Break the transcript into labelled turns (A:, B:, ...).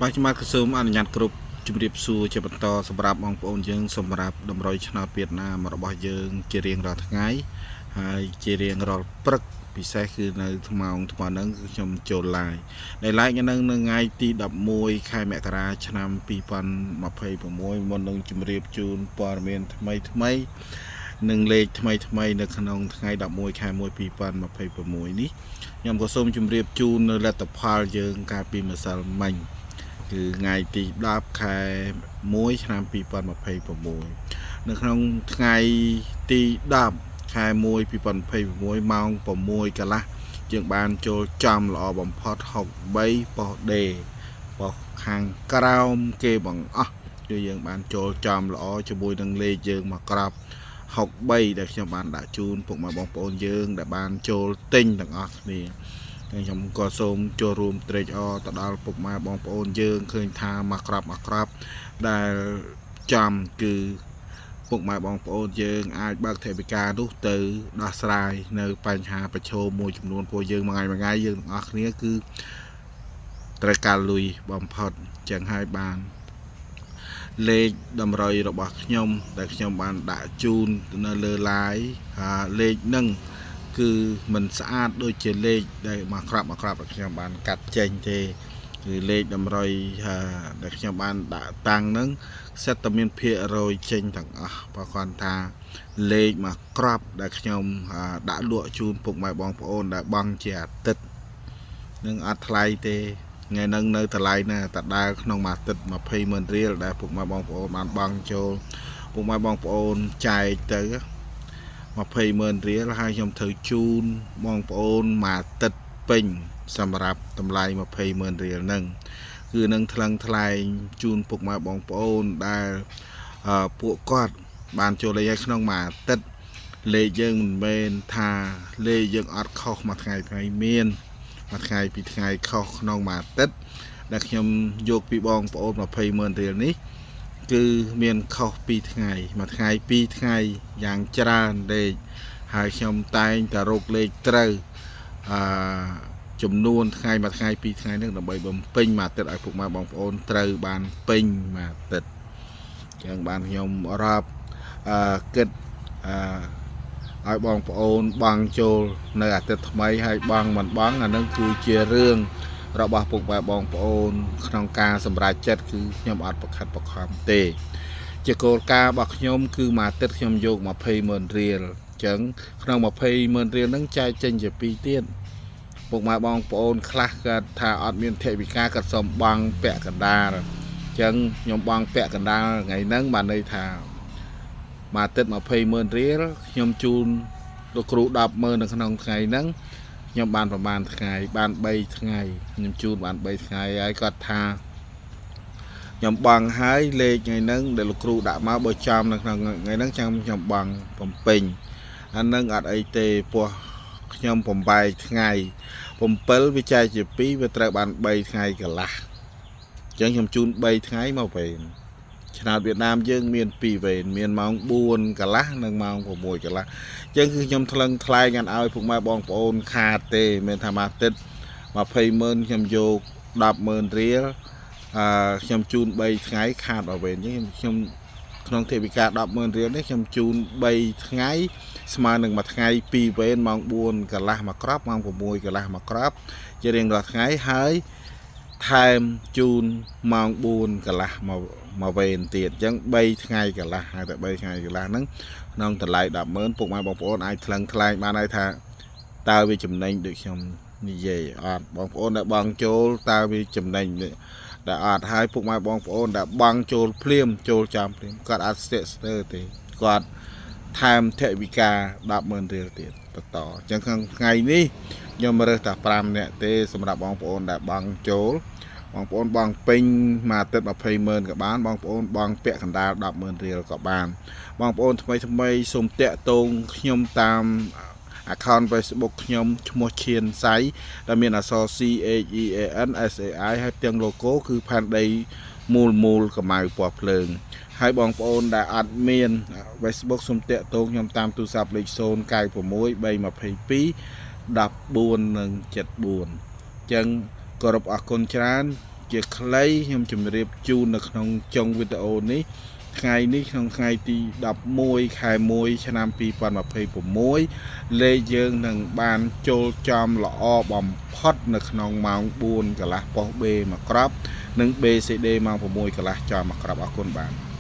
A: បាទខ្ញុំបាទសូមអនុញ្ញាតគ្រប់ជំរាបសួរជាបន្តសម្រាប់បងប្អូនយើងសម្រាប់តម្រុយឆ្នោតវៀតណាមរបស់យើងជារៀងរាល់ថ្ងៃហើយជារៀងរាល់ព្រឹកពិសេសគឺនៅម៉ោងថ្មហ្នឹងគឺខ្ញុំចូល live ដែល live នៅថ្ងៃទី11ខែមករាឆ្នាំ2026មុននឹងជម្រាបជូនព័ត៌មានថ្មីនិងលេខថ្មីនៅក្នុងថ្ងៃ11ខែ1 2026នេះខ្ញុំក៏សូមជម្រាបជូននៅលទ្ធផលយើងកាលពីម្សិលមិញគឺថ្ងៃទី10ខែ1ឆ្នាំ2026នៅក្នុងថ្ងៃទី10ខែ1 2026ម៉ោង6កន្លះយើងបានចូលចំល្អបំផុត63ប៉ុស្តិ៍ដេប៉ុស្តិ៍ខាងក្រោមគេបង្អស់គឺយើងបានចូលចំល្អជាមួយនឹងលេខយើងមកក្រប63ដែលខ្ញុំបានដាក់ជូនពុកម៉ែបងប្អូនយើងដែលបានចូលទិញទាំងអស់គ្នាខ្ញុំក៏សូមចូលរួមត្រេកអរទៅដល់ពុកម៉ែបងប្អូនយើងឃើញថាមកក្របដែលចំគឺពុកម៉ែបងប្អូនយើងអាចបើកថវិកានោះទៅដោះស្រាយនៅបញ្ហាប្រឈមមួយចំនួនពួកយើងមួយថ្ងៃយើងទាំងអស់គ្នាគឺត្រូវការលុយបំផុតចឹងហើយបានលេខតម្រុយរបស់ខ្ញុំដែលខ្ញុំបានដាក់ជូននៅលើ live លេខហ្នឹងគឺមិនស្អាតដូចជាលេខដែលមកក្របខ្ញុំបានកាត់ចេញទេគឺលេខតម្រុយដែលខ្ញុំបានដាក់តាំងហ្នឹងសិតតែមានភាគរយចេញទាំងអស់បើគាត់ថាលេខមកក្របដែលខ្ញុំដាក់លក់ជូនពុកម៉ែបងប្អូនដែលបង់ជាអាទិត្យនឹងអត់ថ្លៃទេថ្ងៃហ្នឹងនៅតម្លៃណាតដើក្នុងមួយអាទិត្យ20,000រៀលដែលពុកម៉ែបងប្អូនបានបង់ចូលពុកម៉ែបងប្អូនចែកទៅ20,000រៀលហើយខ្ញុំត្រូវជូនបងប្អូនមួយអាទិត្យពេញសម្រាប់តម្លៃ20,000រៀលហ្នឹងគឺនឹងថ្លឹងថ្លែងជូនពុកម៉ែបងប្អូនដែលពួកគាត់បានចូលលេខក្នុងមួយអាទិត្យលេខយើងមិនមែនថាលេខយើងអត់ខុសមួយថ្ងៃមានមួយថ្ងៃពីរថ្ងៃខុសក្នុងមួយអាទិត្យដែលខ្ញុំយកពីបងប្អូន20,000រៀលនេះគឺមានខុស2ថ្ងៃមួយថ្ងៃ2ថ្ងៃយ៉ាងច្រើនលេខហើយខ្ញុំតែងតែរកលេខត្រូវចំនួនថ្ងៃមួយថ្ងៃ2ថ្ងៃនេះដើម្បីបំពេញមួយអាទិត្យឲ្យពុកម៉ែបងប្អូនត្រូវបានពេញមួយអាទិត្យចឹងបានខ្ញុំរាប់គិតឲ្យបងប្អូនបង់ចូលនៅអាទិត្យថ្មីហើយបង់មិនបង់អានឹងគឺជារឿងរបស់ពុកម៉ែបងប្អូនក្នុងការសម្រេចចិត្តគឺខ្ញុំអត់ប្រខិតប្រខំទេជាគោលការណ៍របស់ខ្ញុំគឺមួយអាទិត្យខ្ញុំយក20,000រៀលអញ្ចឹងក្នុង20,000រៀលហ្នឹងចែកចេញជា2ទៀតពុកម៉ែបងប្អូនខ្លះគាត់ថាអត់មានថវិកាគាត់សុំបង់ពាក់កណ្ដាលអញ្ចឹងខ្ញុំបង់ពាក់កណ្ដាលថ្ងៃហ្នឹងបានន័យថាមួយអាទិត្យ20,000រៀលខ្ញុំជូនលោកគ្រូ10,000នៅក្នុងថ្ងៃហ្នឹងខ្ញុំបានប្រហែលថ្ងៃបាន3ថ្ងៃខ្ញុំជូនបាន3ថ្ងៃហើយគាត់ថាខ្ញុំបង់ហើយលេខថ្ងៃហ្នឹងដែលលោកគ្រូដាក់មកបើចំនៅក្នុងថ្ងៃហ្នឹងចាំខ្ញុំបង់បំពេញអាហ្នឹងអត់អីទេពោះខ្ញុំ8ថ្ងៃ7វាចែកជា2វាត្រូវបាន3ថ្ងៃកន្លះអញ្ចឹងខ្ញុំជូន3ថ្ងៃមកវិញឆ្នោតវៀតណាមយើងមាន2វេនមានម៉ោង4កន្លះនិងម៉ោង6កន្លះអញ្ចឹងគឺខ្ញុំថ្លឹងថ្លែងឲ្យពុកម៉ែបងប្អូនខាតទេមានថាមួយអាទិត្យ20,000ខ្ញុំយក10,000រៀលខ្ញុំជូន3ថ្ងៃខាតដល់វេនអញ្ចឹងខ្ញុំក្នុងថវិកា10,000រៀលនេះខ្ញុំជូន3ថ្ងៃស្មើនឹងមួយថ្ងៃ2វេនម៉ោង4កន្លះមកក្របម៉ោង6កន្លះមកក្របជារៀងរាល់ថ្ងៃហើយថែមជូនម៉ោង4កន្លះមកវេនទៀតអញ្ចឹង3ថ្ងៃកន្លះហើយតែ3ថ្ងៃកន្លះហ្នឹងក្នុងតម្លៃ10,000ពុកម៉ែបងប្អូនអាចថ្លឹងថ្លែងបានហើយថាតើវាចំណេញដូចខ្ញុំនិយាយអត់បងប្អូនដែលបង់ចូលតើវាចំណេញដែលអត់ហើយពុកម៉ែបងប្អូនដែលបង់ចូលភ្លាមចូលចាំភ្លាមគាត់អត់ស្ទាក់ស្ទើរទេគាត់ថែមថវិកា10,000រៀលទៀតបន្តអញ្ចឹងក្នុងថ្ងៃនេះខ្ញុំរើសតែ5នាក់ទេសម្រាប់បងប្អូនដែលបង់ចូលបងប្អូនបង់ពេញមួយអាទិត្យ20,000ក៏បានបងប្អូនបង់ពាក់កណ្ដាល10,000រៀលក៏បានបងប្អូនថ្មីសូមតាក់ទងខ្ញុំតាម account Facebook ខ្ញុំឈ្មោះឈៀនសៃដែលមានអក្សរ CHEAN SAI ហើយទាំង logo គឺផែនដីមូលកម្មៅពណ៌ភ្លើងហើយបងប្អូនដែលអត់មាន Facebook សូមតាក់ទងខ្ញុំតាមទូរស័ព្ទលេខ096 322 14 និង 74 អញ្ចឹងគោរពអរគុណច្រើន ជាខ្លីខ្ញុំជម្រាបជូននៅក្នុងចុងវីដេអូនេះថ្ងៃនេះក្នុងថ្ងៃទី11ខែ1ឆ្នាំ2026លេខយើងនឹងបានចូលចំល្អបំផុតនៅក្នុងម៉ោង4កន្លះប៉ុស្តិ៍ B មកក្របនិង BCD ម៉ោង6កន្លះចោលមកក្របអរគុណបាទ